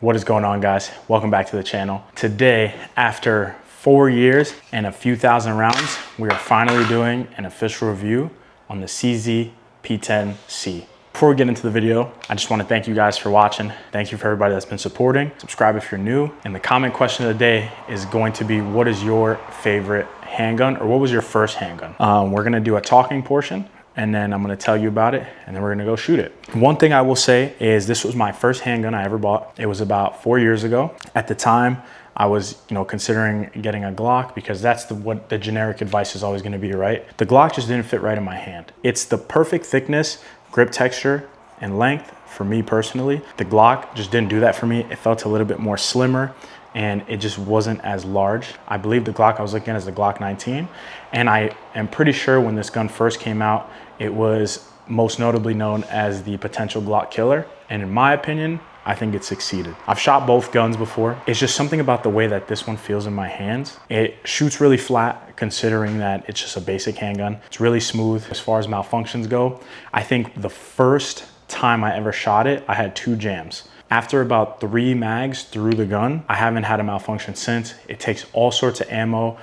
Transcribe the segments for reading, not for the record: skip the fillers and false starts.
What is going on, guys? Welcome back to the channel. Today, after 4 years and a few thousand rounds, we are finally doing an official review on the CZ P10C. Before we get into the video, I just want to thank you guys for watching. Thank you for everybody that's been supporting. Subscribe if you're new. And the comment question of the day is going to be, what is your favorite handgun, or what was your first handgun? We're gonna do a talking portion, and then I'm gonna tell you about it, and then we're gonna go shoot it. One thing I will say is this was my first handgun I ever bought. It was about 4 years ago. At the time, I was, considering getting a Glock because that's what the generic advice is always gonna be, right? The Glock just didn't fit right in my hand. It's the perfect thickness, grip texture, and length for me personally. The Glock just didn't do that for me. It felt a little bit more slimmer, and it just wasn't as large. I believe the Glock I was looking at is the Glock 19. And I am pretty sure when this gun first came out, it was most notably known as the potential Glock killer. And in my opinion, I think it succeeded. I've shot both guns before. It's just something about the way that this one feels in my hands. It shoots really flat considering that it's just a basic handgun. It's really smooth as far as malfunctions go. I think the first time I ever shot it, I had 2 jams. After about 3 mags through the gun, I haven't had a malfunction since. It takes all sorts of ammo.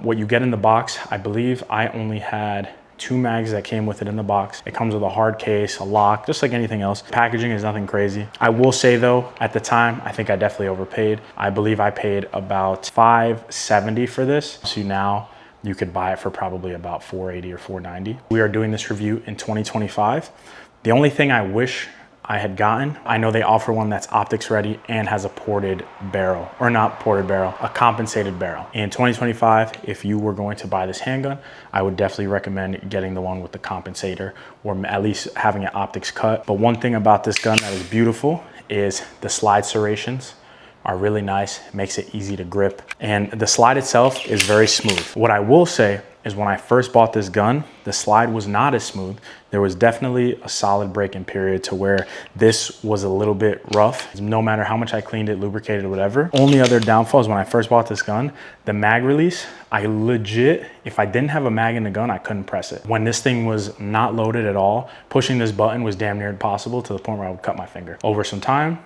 What you get in the box, I believe I only had 2 mags that came with it in the box. It comes with a hard case, a lock, just like anything else. Packaging is nothing crazy. I will say though, at the time, I think I definitely overpaid. I believe I paid about $570 for this. So now you could buy it for probably about $480 or $490. We are doing this review in 2025. The only thing I wish I had gotten, I know they offer one that's optics ready and has a ported barrel, or not ported barrel, a compensated barrel. In 2025, if you were going to buy this handgun, I would definitely recommend getting the one with the compensator, or at least having an optics cut. But one thing about this gun that is beautiful is the slide serrations are really nice. It makes it easy to grip. And the slide itself is very smooth. What I will say is when I first bought this gun, the slide was not as smooth. There was definitely a solid break-in period to where this was a little bit rough. No matter how much I cleaned it, lubricated, whatever. Only other downfall is when I first bought this gun, the mag release, I legit, if I didn't have a mag in the gun, I couldn't press it. When this thing was not loaded at all, pushing this button was damn near impossible to the point where I would cut my finger. Over some time,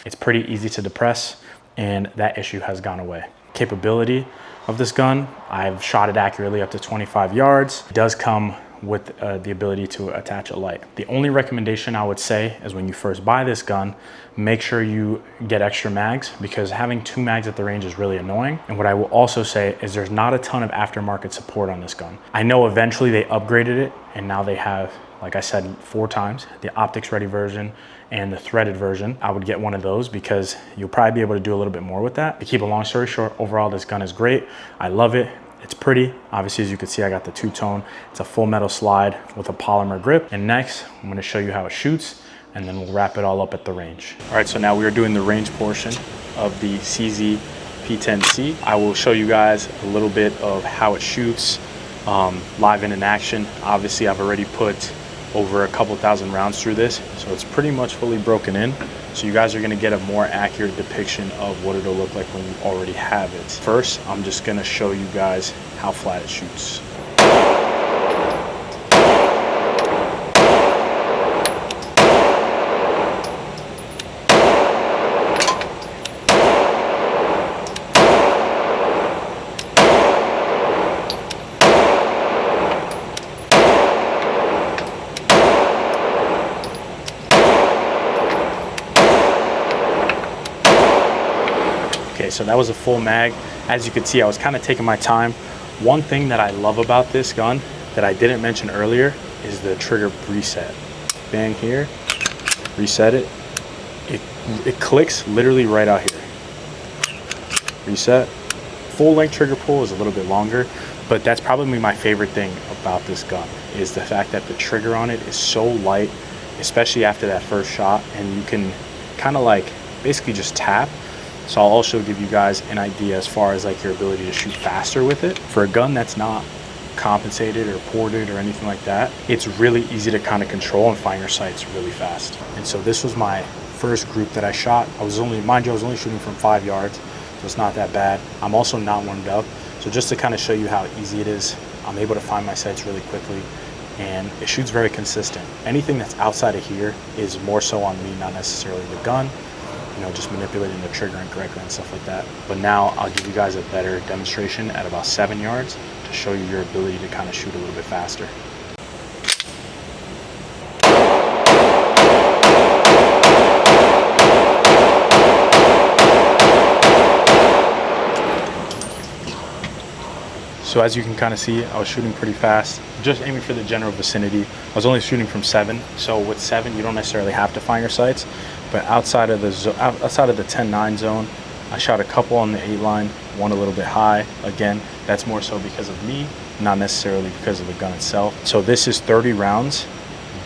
it's pretty easy to depress, and that issue has gone away. Capability of this gun, I've shot it accurately up to 25 yards. It does come with the ability to attach a light. The only recommendation I would say is when you first buy this gun, make sure you get extra mags, because having 2 mags at the range is really annoying. And what I will also say is there's not a ton of aftermarket support on this gun. I know eventually they upgraded it, and now they have, like I said 4 times, the optics ready version and the threaded version. I would get one of those because you'll probably be able to do a little bit more with that. To keep a long story short, overall this gun is great. I love it. It's pretty. Obviously, as you can see, I got the 2-tone. It's a full metal slide with a polymer grip. And next, I'm gonna show you how it shoots, and then we'll wrap it all up at the range. All right, so now we are doing the range portion of the CZ P10C. I will show you guys a little bit of how it shoots live and in action. Obviously, I've already put over a couple thousand rounds through this, so it's pretty much fully broken in. So you guys are gonna get a more accurate depiction of what it'll look like when you already have it. First, I'm just gonna show you guys how flat it shoots. Okay, so that was a full mag. As you can see, I was kind of taking my time. One thing that I love about this gun that I didn't mention earlier is the trigger reset. Bang here, reset it. It clicks literally right out here. Reset. Full length trigger pull is a little bit longer, but that's probably my favorite thing about this gun is the fact that the trigger on it is so light, especially after that first shot, and you can kind of like basically just tap. So I'll also give you guys an idea as far as like your ability to shoot faster with it. For a gun that's not compensated or ported or anything like that, it's really easy to kind of control and find your sights really fast. And so this was my first group that I shot. Mind you, I was only shooting from 5 yards, so it's not that bad. I'm also not warmed up. So just to kind of show you how easy it is, I'm able to find my sights really quickly, and it shoots very consistent. Anything that's outside of here is more so on me, not necessarily the gun. you know, just manipulating the trigger incorrectly and stuff like that. But now I'll give you guys a better demonstration at about 7 yards to show you your ability to kind of shoot a little bit faster. So as you can kind of see, I was shooting pretty fast, just aiming for the general vicinity. I was only shooting from 7. So with 7, you don't necessarily have to find your sights, but outside of the 10-9 zone, I shot a couple on the 8 line, one a little bit high. Again, that's more so because of me, not necessarily because of the gun itself. So this is 30 rounds,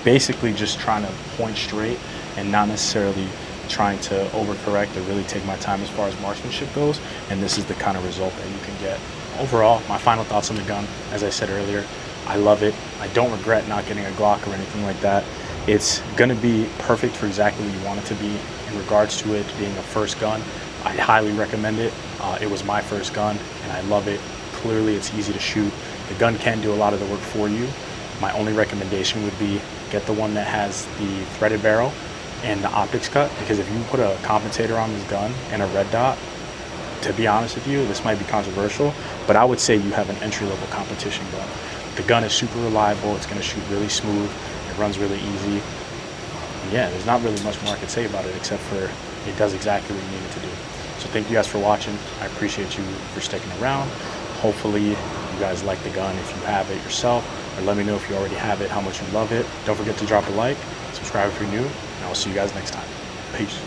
basically just trying to point straight and not necessarily trying to overcorrect or really take my time as far as marksmanship goes. And this is the kind of result that you can get. Overall, my final thoughts on the gun, as I said earlier, I love it. I don't regret not getting a Glock or anything like that. It's gonna be perfect for exactly what you want it to be. In regards to it being a first gun, I highly recommend it. It was my first gun and I love it. Clearly it's easy to shoot. The gun can do a lot of the work for you. My only recommendation would be get the one that has the threaded barrel and the optics cut, because if you put a compensator on this gun and a red dot, to be honest with you, this might be controversial, but I would say you have an entry-level competition gun. The gun is super reliable. It's going to shoot really smooth. It runs really easy. And yeah, there's not really much more I could say about it except for it does exactly what you need it to do. So thank you guys for watching. I appreciate you for sticking around. Hopefully you guys like the gun if you have it yourself, or let me know if you already have it, how much you love it. Don't forget to drop a like, subscribe if you're new, and I'll see you guys next time. Peace.